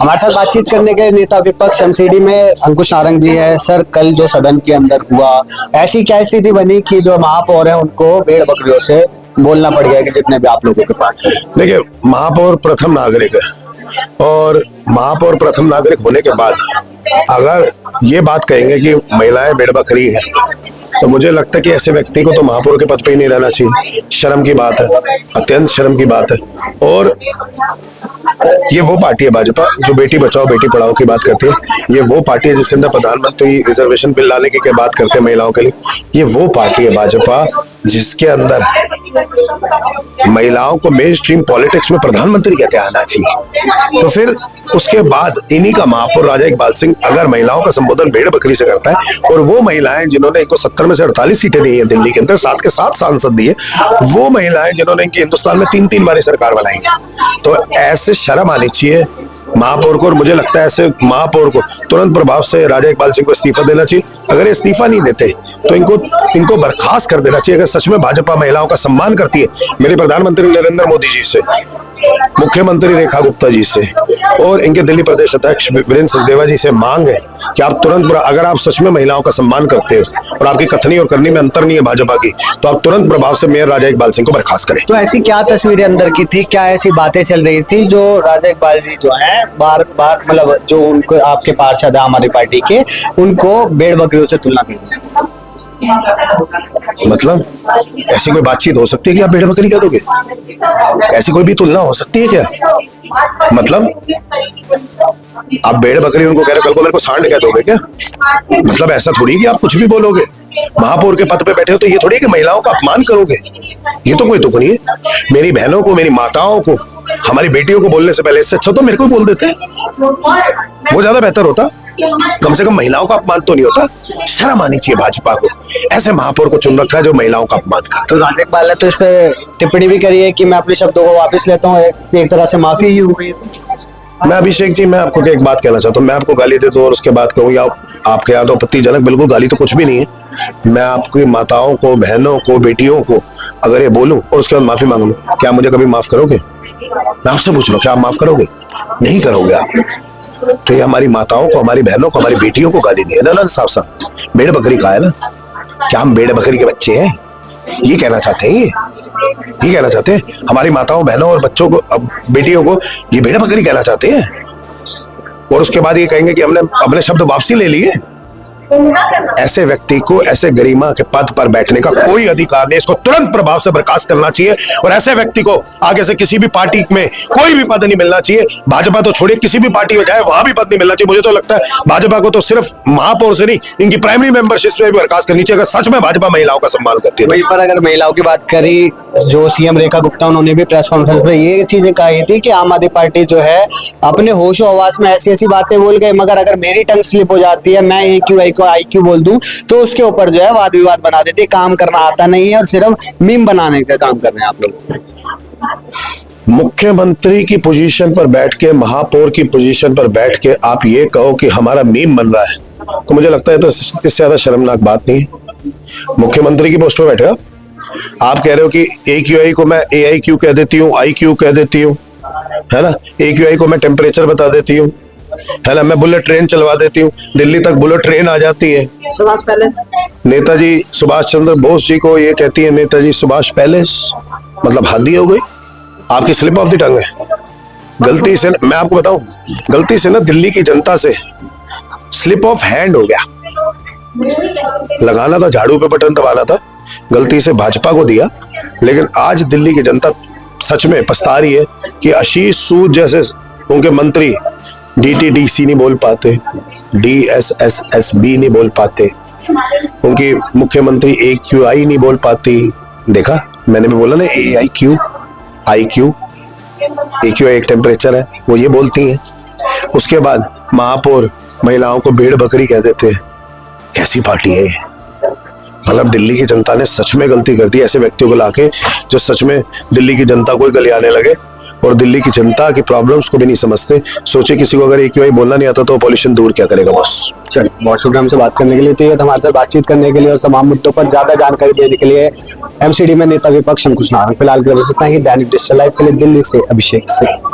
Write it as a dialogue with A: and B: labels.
A: हमारे साथ बातचीत करने के नेता विपक्ष एमसीडी में अंकुश नारंग जी है। सर, कल जो सदन के अंदर हुआ, ऐसी क्या स्थिति बनी कि जो महापौर है उनको भेड़ बकरियों से बोलना पड़ गया कि जितने भी आप लोगों के पास है।
B: देखिए, महापौर प्रथम नागरिक है और महापौर प्रथम नागरिक होने के बाद अगर ये बात कहेंगे कि महिलाएं भेड़ बकरी है तो मुझे लगता है कि ऐसे व्यक्ति को तो महापौर के पद पे ही नहीं रहना चाहिए। शर्म की बात है, अत्यंत शर्म की बात है। और ये वो पार्टी है भाजपा जो बेटी बचाओ बेटी पढ़ाओ की बात करती है। ये वो पार्टी है जिसके अंदर प्रधानमंत्री रिजर्वेशन बिल लाने की बात करते हैं महिलाओं के लिए। ये वो पार्टी है भाजपा जिसके अंदर महिलाओं को मेन स्ट्रीम पॉलिटिक्स में प्रधानमंत्री कहते आना चाहिए। तो फिर उसके बाद इन्हीं का महापौर राजा इकबाल सिंह अगर महिलाओं का संबोधन भेड़ बकरी से करता है, और वो महिलाएं जिन्होंने इनको 70 में से 48 सीटें दी है दिल्ली के अंदर, 7 के 7 सांसद दिए, वो महिलाएं जिन्होंने इनकी हिंदुस्तान में 3-3 बारी सरकार बनाई, तो ऐसे शर्म आनी चाहिए महापौर को। और मुझे लगता है ऐसे महापौर को तुरंत प्रभाव से राजा इकबाल सिंह को इस्तीफा देना चाहिए। अगर ये इस्तीफा नहीं देते तो इनको बर्खास्त कर देना चाहिए। अगर सच में भाजपा महिलाओं का सम्मान करती है, मेरे प्रधानमंत्री नरेंद्र मोदी जी से, मुख्यमंत्री रेखा गुप्ता जी से और इनके दिल्ली प्रदेश अध्यक्ष वीरेंद्र सचदेवा जी से मांग है कि आप तुरंत, अगर आप सच में महिलाओं का सम्मान करते हो और आपकी कथनी और करनी में अंतर नहीं है भाजपा की, तो आप तुरंत प्रभाव से मेयर राजा इकबाल सिंह को बर्खास्त करें।
A: तो ऐसी क्या तस्वीरें अंदर की थी, क्या ऐसी बातें चल रही थी जो राजा इकबाल जी जो है बार बार, मतलब जो उनको आपके पार्षद है हमारी पार्टी के, उनको भेड़ बकरियों से तुलना करते?
B: मतलब ऐसी कोई बातचीत हो सकती है कि आप भेड़ बकरी कह दोगे? ऐसी कोई भी तुलना हो सकती है क्या? मतलब आप भेड़ बकरी उनको कह रहे, कल को मेरे को सांड कह दोगे क्या? मतलब ऐसा थोड़ी कि आप कुछ भी बोलोगे। महापौर के पद पे बैठे हो तो ये थोड़ी कि महिलाओं का अपमान करोगे। ये तो कोई दुख नहीं है। मेरी बहनों को, मेरी माताओं को, हमारी बेटियों को बोलने से पहले इससे अच्छा तो मेरे को बोल देते, वो ज्यादा बेहतर होता। कम से कम महिलाओं का अपमान तो नहीं होता। शर्म आनी चाहिए भाजपा को, ऐसे महापौर को चुन रखा है जो महिलाओं का अपमान करता है।
A: तो राजा इकबाल ने तो इस पे टिप्पणी भी करी है कि मैं अपने शब्दों को वापस लेता हूँ, एक तरह से माफी ही हो गई।
B: मैं अभिषेक जी, मैं आपको एक बात कहना चाहता हूँ। मैं आपको गाली दे दूं और उसके बाद कहूँ या आपके याद आपत्तिजनक, बिल्कुल गाली तो कुछ भी नहीं है। मैं आपकी माताओं को, बहनों को, बेटियों को अगर ये बोलूं और उसके बाद माफी मांग लूं, क्या मुझे कभी माफ करोगे? मैं आपसे पूछ रहा हूँ, क्या आप माफ करोगे? नहीं करोगे आप। तो ये हमारी माताओं को, हमारी बहनों को, हमारी बेटियों को गाली दी है ना साफ साफ। भेड़ बकरी का है ना, क्या हम भेड़ बकरी के बच्चे हैं? ये कहना चाहते हैं, ये कहना चाहते हैं हमारी माताओं, बहनों और बच्चों को, बेटियों को ये भेड़ बकरी कहना चाहते हैं। और उसके बाद ये कहेंगे कि हमने अपने शब्द वापसी ले लिए। ऐसे व्यक्ति को, ऐसे गरिमा के पद पर बैठने का कोई अधिकार नहीं। इसको तुरंत प्रभाव से बर्खास्त करना चाहिए और ऐसे व्यक्ति को आगे से किसी भी पार्टी में कोई भी पद नहीं मिलना चाहिए। भाजपा तो छोड़िए, किसी भी पार्टी में जाए वहां भी पद नहीं मिलना चाहिए। मुझे तो लगता है भाजपा को तो सिर्फ महापौर से नहीं, इनकी प्राइमरी मेंबरशिप से भी बर्खास्त करनी चाहिए अगर सच में भाजपा महिलाओं का सम्मान करती है।
A: वहीं पर अगर महिलाओं की बात करी, जो सीएम रेखा गुप्ता, उन्होंने भी प्रेस कॉन्फ्रेंस में ये चीजें कही थी कि आम आदमी पार्टी जो है अपने होशो हवास में ऐसी ऐसी बातें बोल गए, मगर अगर मेरी टंग स्लिप हो जाती है, मैं AQI को IQ बोल दूं तो उसके ऊपर जो है वाद विवाद बना देते। काम करना आता नहीं है और सिर्फ मीम बनाने का काम कर रहे हैं आप लोग।
B: मुख्यमंत्री की पोजीशन पर बैठ के, महापौर की पोजीशन पर बैठ के आप ये कहो कि हमारा मीम बन रहा है, तो मुझे लगता है तो इससे ज्यादा शर्मनाक बात नहीं है। मुख्यमंत्री की पोस्ट पर बैठे आप कह रहे हो कि AQI को मैं AIQ कह देती हूँ, IQ कह देती हूँ, है ना। AQI को मैं टेम्परेचर बता देती हूँ, है ना। मैं बुलेट ट्रेन चलवा देती हूँ, दिल्ली तक बुलेट ट्रेन आ जाती है।
C: सुभाष पैलेस,
B: नेताजी सुभाष चंद्र बोस जी को ये कहती है नेताजी सुभाष पैलेस। मतलब हद ही हो गई, आपकी स्लिप ऑफ द टंग है। गलती से, मैं आपको बताऊं, गलती से ना दिल्ली की जनता से स्लिप ऑफ हैंड हो गया। लगाना था झाड़ू पे, बटन दबाना था, गलती से भाजपा को दिया। लेकिन आज दिल्ली की जनता सच में पछता रही है कि आशीष सूद जैसे उनके मंत्री DTDC नहीं बोल पाते, DSSSB नहीं बोल पाते, उनकी मुख्यमंत्री AQI नहीं बोल पाती। देखा, मैंने भी बोला ना, AIQ, IQ, AQI एक टेम्परेचर है, वो ये बोलती हैं। उसके बाद महापौर महिलाओं को भेड़ बकरी कह देते हैं। कैसी पार्टी है ये? मतलब दिल्ली की जनता ने सच में गलती कर दी ऐसे व्यक्तियों को लाके, जो सच में दिल्ली की जनता को ही गलियाने लगे और दिल्ली की जनता की प्रॉब्लम्स को भी नहीं समझते। सोचे किसी को अगर AQI बोलना नहीं आता तो पॉल्यूशन दूर क्या करेगा बॉस।
A: चलिए, बहुत शुक्रिया हमसे बात करने के लिए। तो ये हमारे साथ बातचीत करने के लिए और तमाम मुद्दों पर ज्यादा जानकारी देने के लिए MCD में नेता विपक्ष अंकुश नारंग। फिलहाल के लिए इतना ही। दैनिक डिजिटल लाइव के लिए दिल्ली से अभिषेक सिंह।